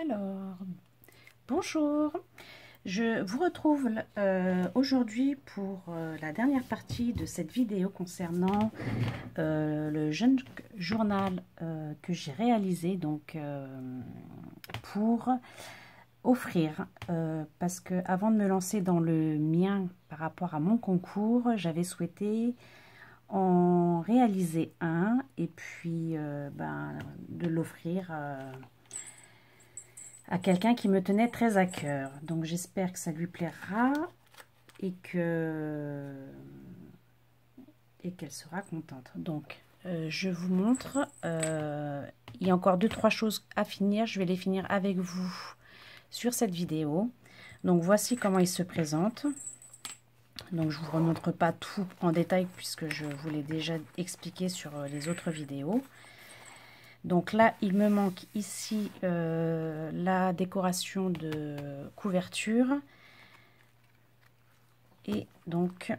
Alors, bonjour, je vous retrouve aujourd'hui pour la dernière partie de cette vidéo concernant le jeune journal que j'ai réalisé donc pour offrir parce que avant de me lancer dans le mien par rapport à mon concours, j'avais souhaité en réaliser un et puis de l'offrir à quelqu'un qui me tenait très à cœur. Donc j'espère que ça lui plaira et qu'elle sera contente. Donc je vous montre, il y a encore 2-3 choses à finir, je vais les finir avec vous sur cette vidéo. Donc voici comment il se présente. Donc je ne vous remontre pas tout en détail puisque je vous l'ai déjà expliqué sur les autres vidéos. Donc là, il me manque ici la décoration de couverture. Et donc,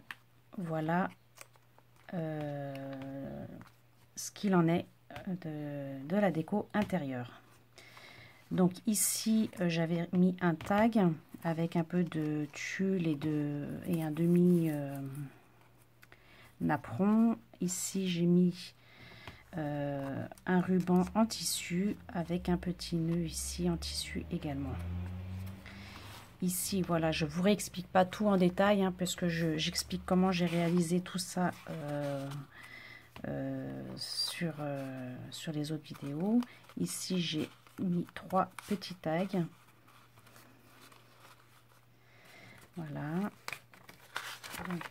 voilà ce qu'il en est de la déco intérieure. Donc ici, j'avais mis un tag avec un peu de tulle et un demi napperon. Ici, j'ai mis un ruban en tissu avec un petit nœud ici en tissu également. Ici, voilà, je vous réexplique pas tout en détail hein, parce que j'explique comment j'ai réalisé tout ça sur les autres vidéos. Ici, j'ai mis 3 petits tags. Voilà. Donc,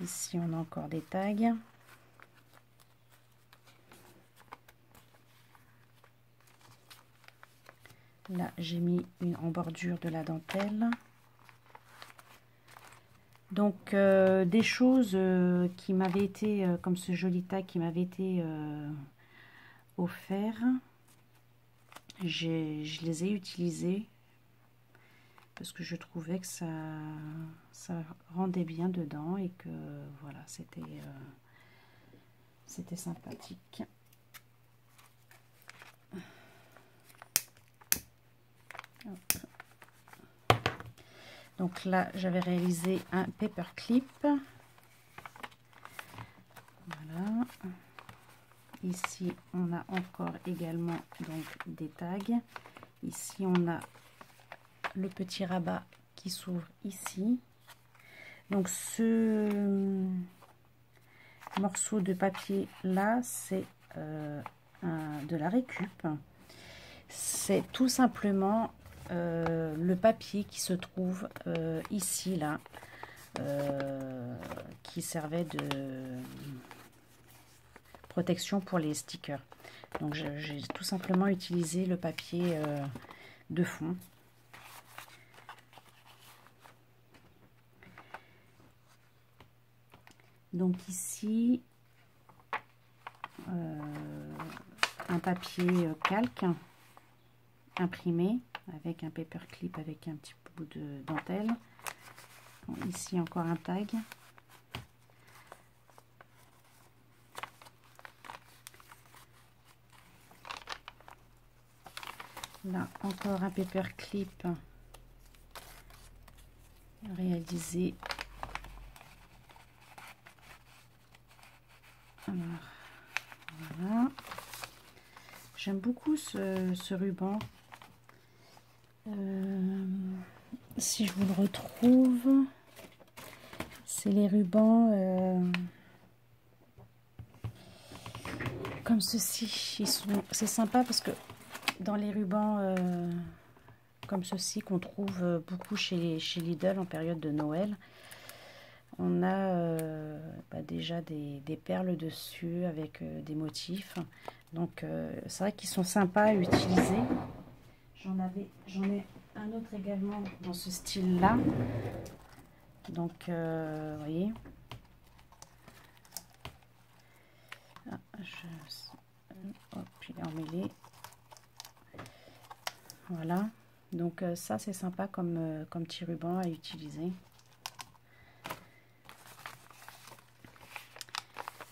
ici, on a encore des tags. Là, j'ai mis en bordure de la dentelle. Donc, des choses qui m'avaient été, comme ce joli tag qui m'avait été offert. Je les ai utilisés parce que je trouvais que ça rendait bien dedans et que voilà, c'était sympathique. Hop. Donc là, j'avais réalisé un paperclip. Voilà. Ici, on a encore également donc des tags. Ici, on a le petit rabat qui s'ouvre ici. Donc ce morceau de papier là, c'est de la récup. C'est tout simplement le papier qui se trouve ici là, qui servait de protection pour les stickers. Donc j'ai tout simplement utilisé le papier de fond. Donc ici, un papier calque imprimé avec un paperclip avec un petit bout de dentelle. Bon, ici encore un tag. Là encore un paperclip réalisé. Alors, voilà. J'aime beaucoup ce ruban. Si je vous le retrouve, c'est les rubans comme ceci. C'est sympa parce que dans les rubans comme ceci qu'on trouve beaucoup chez Lidl en période de Noël, on a déjà des perles dessus avec des motifs. Donc c'est vrai qu'ils sont sympas à utiliser. J'en ai un autre également dans ce style là. Donc vous voyez. Ah, hop, il est emmêlé. Voilà. Donc ça c'est sympa comme petit ruban à utiliser.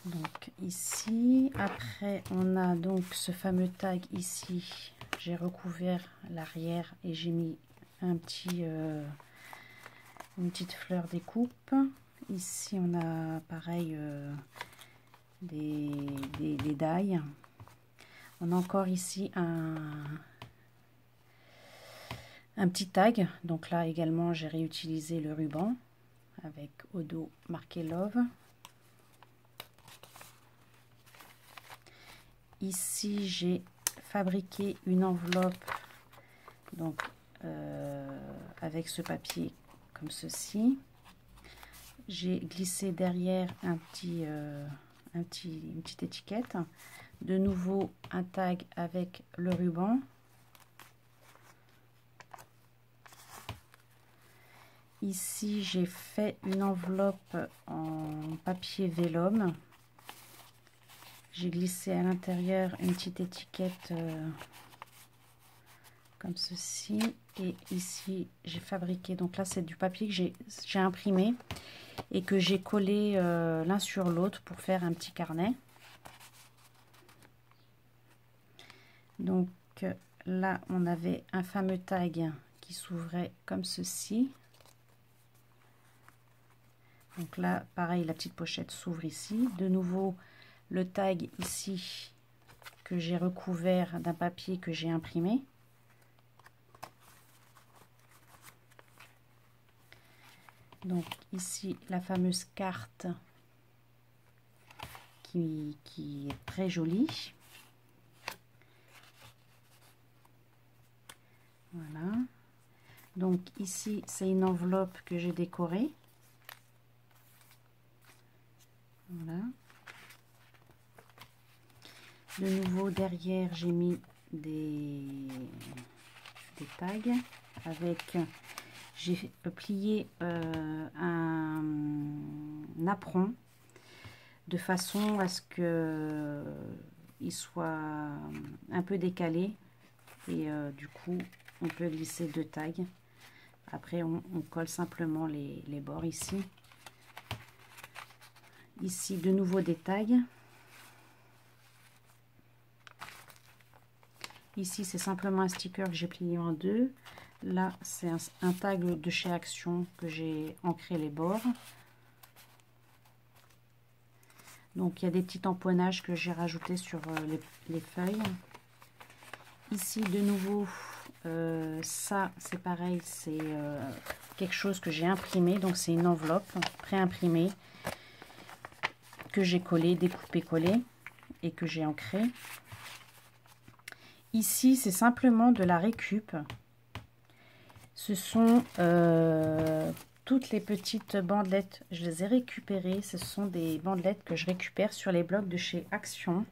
Donc ici. Après, on a donc ce fameux tag ici. J'ai recouvert l'arrière et j'ai mis un petit, une petite fleur découpe. Ici, on a pareil des die. On a encore ici un petit tag. Donc là également, j'ai réutilisé le ruban avec au dos marqué Love. Ici, j'ai fabriqué une enveloppe donc avec ce papier comme ceci. J'ai glissé derrière une petite étiquette. De nouveau un tag avec le ruban. Ici, j'ai fait une enveloppe en papier vélum. J'ai glissé à l'intérieur une petite étiquette comme ceci. Et ici, j'ai fabriqué, donc là, c'est du papier que j'ai imprimé et que j'ai collé l'un sur l'autre pour faire un petit carnet. Donc là, on avait un fameux tag qui s'ouvrait comme ceci. Donc là, pareil, la petite pochette s'ouvre ici. De nouveau, le tag ici que j'ai recouvert d'un papier que j'ai imprimé. Donc ici, la fameuse carte qui est très jolie. Voilà. Donc ici, c'est une enveloppe que j'ai décorée. Voilà. De nouveau, derrière, j'ai mis des tags avec... J'ai plié un apron de façon à ce que il soit un peu décalé et du coup on peut glisser deux tags. Après on colle simplement les bords ici. Ici de nouveau des tags. Ici c'est simplement un sticker que j'ai plié en deux. Là, c'est un tag de chez Action que j'ai ancré les bords. Donc, il y a des petits tamponnages que j'ai rajoutés sur les feuilles. Ici, de nouveau, ça, c'est pareil, c'est quelque chose que j'ai imprimé. Donc, c'est une enveloppe pré-imprimée que j'ai collé, découpé, collé et que j'ai ancré. Ici, c'est simplement de la récup. Ce sont toutes les petites bandelettes, je les ai récupérées. Ce sont des bandelettes que je récupère sur les blogs de chez Action.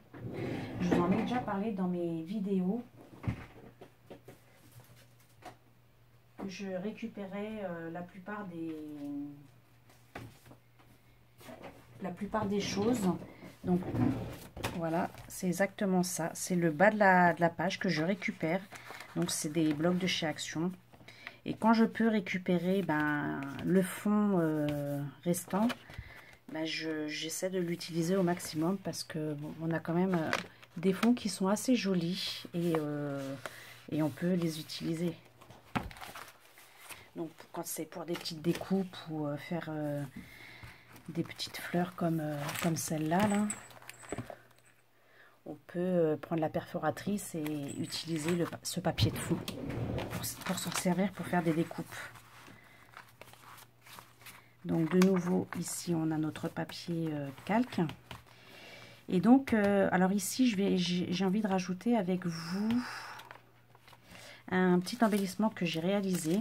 Je vous en ai déjà parlé dans mes vidéos. Je récupérais la plupart des choses. Donc voilà, c'est exactement ça. C'est le bas de la page que je récupère. Donc c'est des blogs de chez Action. Et quand je peux récupérer le fond restant, j'essaie de l'utiliser au maximum parce que bon, on a quand même des fonds qui sont assez jolis et on peut les utiliser. Donc quand c'est pour des petites découpes ou faire des petites fleurs comme celle-là, on peut prendre la perforatrice et utiliser ce papier de fond pour s'en servir pour faire des découpes. Donc de nouveau ici on a notre papier calque. Et donc alors ici j'ai envie de rajouter avec vous un petit embellissement que j'ai réalisé.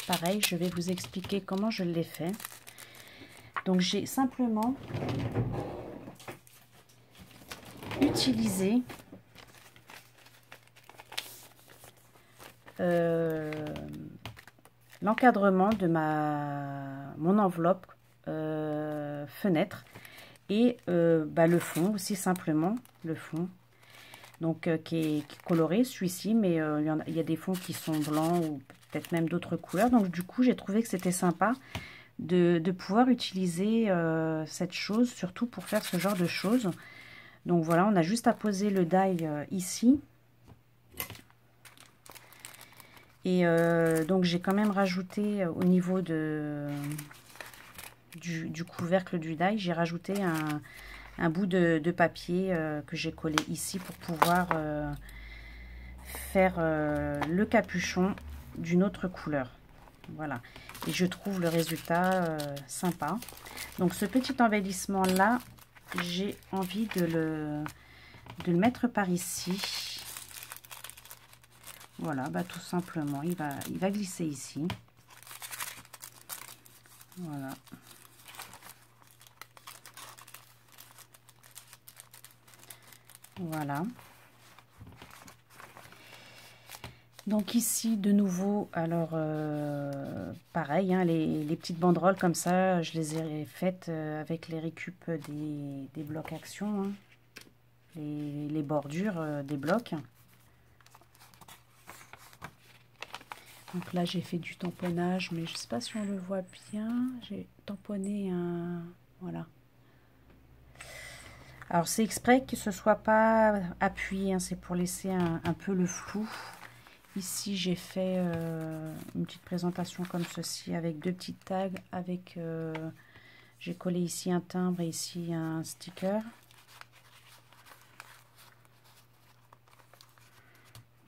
Pareil, je vais vous expliquer comment je l'ai fait. Donc j'ai simplement utilisé l'encadrement de mon enveloppe fenêtre et le fond aussi, simplement le fond donc qui est coloré, celui-ci, mais il y a des fonds qui sont blancs ou peut-être même d'autres couleurs. Donc du coup j'ai trouvé que c'était sympa de pouvoir utiliser cette chose, surtout pour faire ce genre de choses. Donc voilà, on a juste à poser le die ici. Et donc j'ai quand même rajouté au niveau du couvercle du die, j'ai rajouté un bout de papier que j'ai collé ici pour pouvoir faire le capuchon d'une autre couleur. Voilà, et je trouve le résultat sympa. Donc ce petit embellissement là, j'ai envie de le mettre par ici. Voilà, bah tout simplement, il va glisser ici. Voilà. Voilà. Donc ici, de nouveau, alors pareil, hein, les petites banderoles comme ça, je les ai faites avec les récup des blocs action, hein, les bordures des blocs. Donc là, j'ai fait du tamponnage, mais je ne sais pas si on le voit bien. J'ai tamponné un... Voilà. Alors, c'est exprès que ce ne soit pas appuyé, hein, c'est pour laisser un peu le flou. Ici, j'ai fait une petite présentation comme ceci avec deux petites tags. J'ai collé ici un timbre et ici un sticker.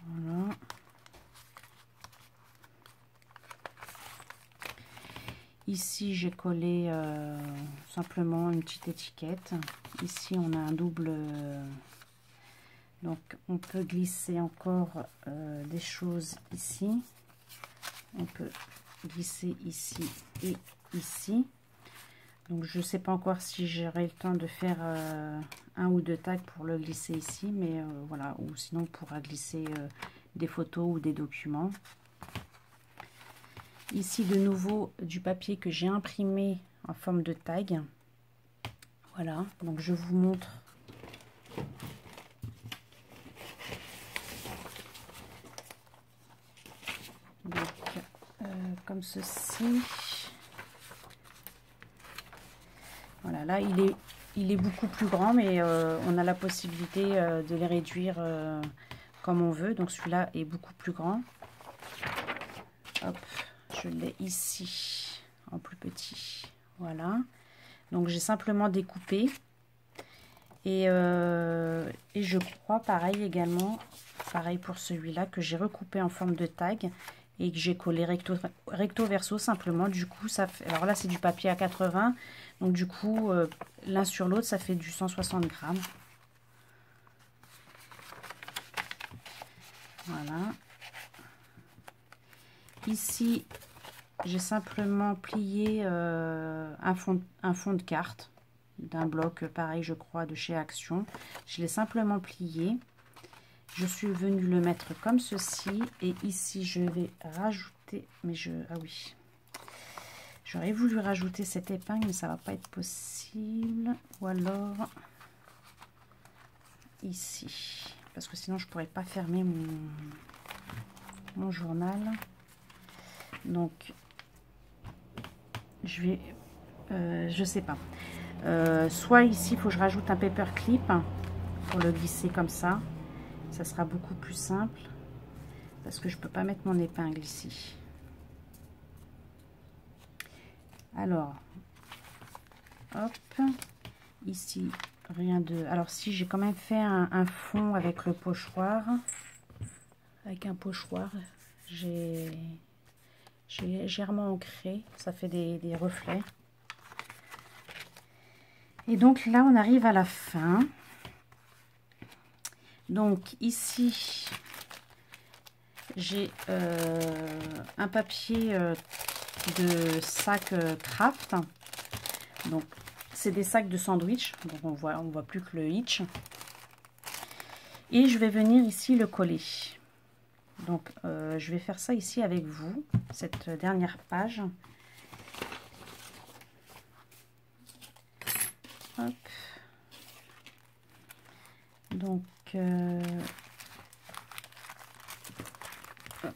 Voilà. Ici, j'ai collé simplement une petite étiquette. Ici, on a un double... donc, on peut glisser encore des choses ici. On peut glisser ici et ici. Donc, je ne sais pas encore si j'aurai le temps de faire un ou deux tags pour le glisser ici. Mais voilà, ou sinon, on pourra glisser des photos ou des documents. Ici, de nouveau, du papier que j'ai imprimé en forme de tag. Voilà, donc je vous montre. Donc, comme ceci. Voilà, là, il est beaucoup plus grand, mais on a la possibilité de les réduire comme on veut. Donc, celui-là est beaucoup plus grand. Hop. Je l'ai ici en plus petit. Voilà. Donc j'ai simplement découpé. Et je crois pareil également, pareil pour celui-là, que j'ai recoupé en forme de tag et que j'ai collé recto verso simplement. Du coup, ça fait. Alors là, c'est du papier à 80. Donc du coup, l'un sur l'autre, ça fait du 160 grammes. Voilà. Ici, j'ai simplement plié un fond de carte d'un bloc pareil, je crois, de chez Action. Je l'ai simplement plié. Je suis venue le mettre comme ceci. Et ici, je vais rajouter... Mais ah oui. J'aurais voulu rajouter cette épingle, mais ça va pas être possible. Ou alors... ici. Parce que sinon, je pourrais pas fermer mon journal. Donc... je vais... je sais pas. Soit ici, il faut que je rajoute un paper clip pour le glisser comme ça. Ça sera beaucoup plus simple. Parce que je peux pas mettre mon épingle ici. Alors, hop. Ici, rien de... Alors, si j'ai quand même fait un fond avec le pochoir. Avec un pochoir. J'ai légèrement ancré. Ça fait des reflets. Et donc là, on arrive à la fin. Donc ici, j'ai un papier de sac craft. Donc c'est des sacs de sandwich. Donc on voit plus que le hitch. Et je vais venir ici le coller. Donc je vais faire ça ici avec vous, cette dernière page. Hop. Donc, hop.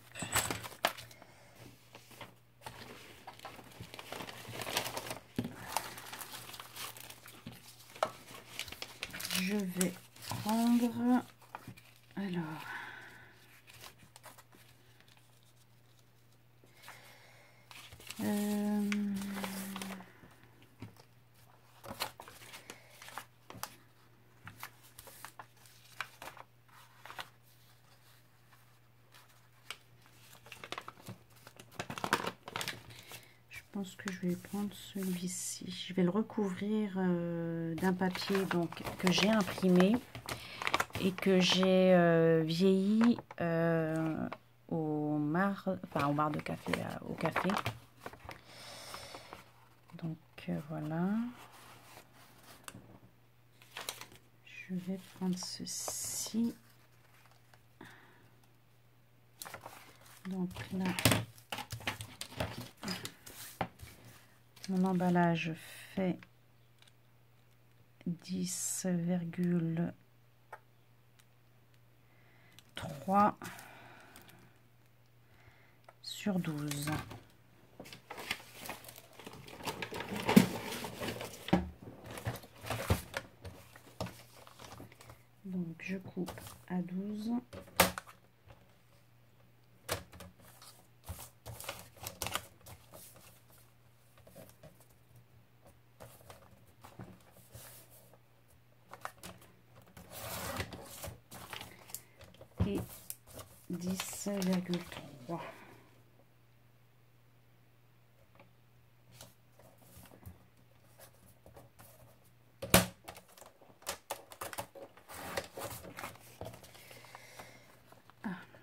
Alors, je pense que je vais prendre celui-ci. Je vais le recouvrir d'un papier donc que j'ai imprimé et que j'ai vieilli au marc de café, au café. Donc voilà. Je vais prendre ceci. Donc là, mon emballage fait 10,3 sur 12. Donc je coupe à 12. Et 10,3.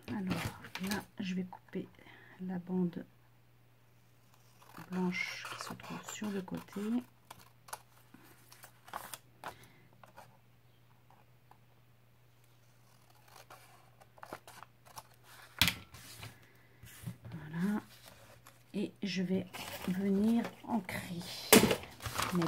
Alors là, je vais couper la bande blanche qui se trouve sur le côté. Voilà. Et je vais venir ancrer mes